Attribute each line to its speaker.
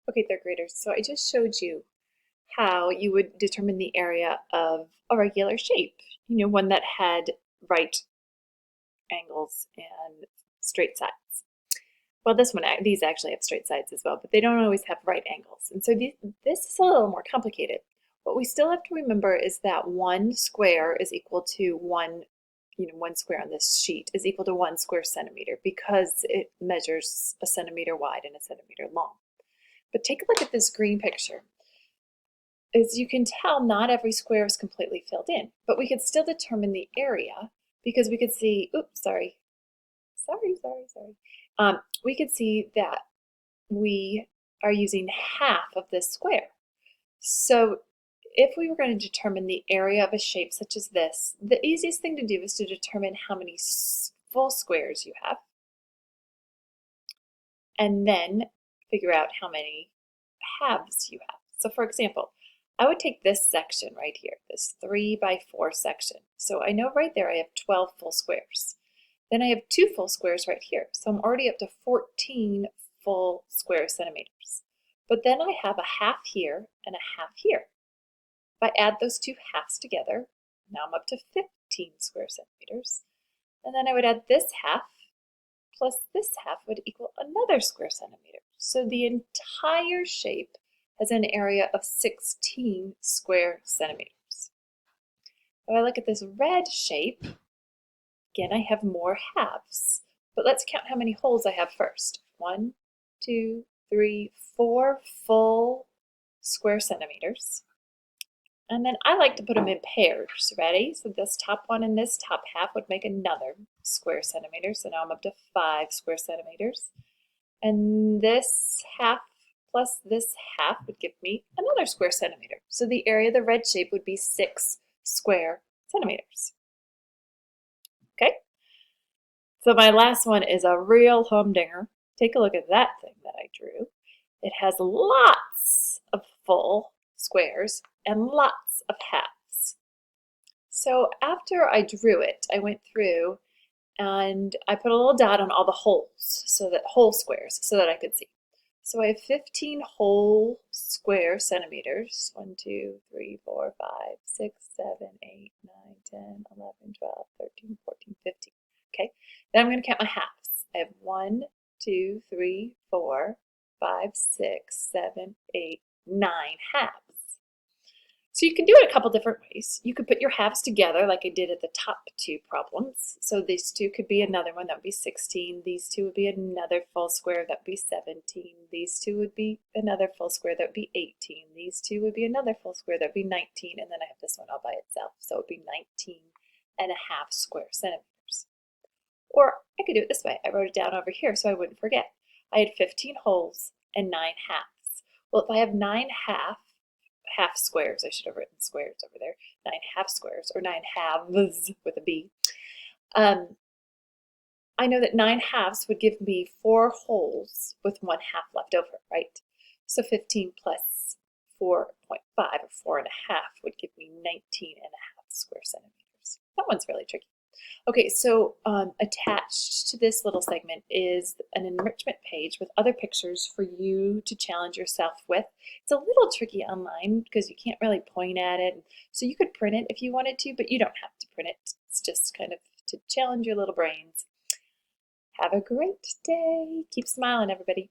Speaker 1: Okay, third graders, so I just showed you how you would determine the area of a regular shape, one that had right angles and straight sides. Well, these actually have straight sides as well, but they don't always have right angles. And so this is a little more complicated. What we still have to remember is that one square is equal to one square on this sheet is equal to 1 square centimeter because it measures a centimeter wide and a centimeter long. But take a look at this green picture. As you can tell, not every square is completely filled in, but we could still determine the area because we could see, oops, sorry. We could see that we are using half of this square. So if we were going to determine the area of a shape such as this, the easiest thing to do is to determine how many full squares you have, and then figure out how many halves you have. So for example, I would take this section right here, this 3 by 4 section. So I know right there I have 12 full squares. Then I have 2 full squares right here. So I'm already up to 14 full square centimeters. But then I have a half here and a half here. If I add those two halves together, now I'm up to 15 square centimeters. And then I would add this half plus this half would equal another square centimeter. So the entire shape has an area of 16 square centimeters. If I look at this red shape, again, I have more halves, but let's count how many holes I have first. 1, 2, 3, 4 full square centimeters. And then I like to put them in pairs. Ready? So this top one and this top half would make another square centimeter. So now I'm up to 5 square centimeters. And this half plus this half would give me another square centimeter. So the area of the red shape would be 6 square centimeters. Okay? So my last one is a real humdinger. Take a look at that thing that I drew. It has lots of full squares and lots of halves. So after I drew it, I went through and I put a little dot on all the holes, whole squares, so that I could see. So I have 15 whole square centimeters. 1, 2, 3, 4, 5, 6, 7, 8, 9, 10, 11, 12, 13, 14, 15. Okay, then I'm going to count my halves. I have 1, 2, 3, 4, 5, 6, 7, 8, 9 halves. So you can do it a couple different ways. You could put your halves together like I did at the top two problems. So these two could be another one, that would be 16. These two would be another full square, that would be 17. These two would be another full square, that would be 18. These two would be another full square, that would be 19. And then I have this one all by itself. So it would be 19.5 square centimeters. Or I could do it this way. I wrote it down over here so I wouldn't forget. I had 15 holes and 9 halves. Well, if I have 9 half squares, I should have written squares over there, 9 half squares, or 9 halves with a B. I know that 9 halves would give me 4 holes with 1 half left over, right? So 15 plus 4.5 or 4.5 would give me 19.5 square centimeters. That one's really tricky. Okay, so attached to this little segment is an enrichment page with other pictures for you to challenge yourself with. It's a little tricky online because you can't really point at it. So you could print it if you wanted to, but you don't have to print it. It's just kind of to challenge your little brains. Have a great day. Keep smiling, everybody.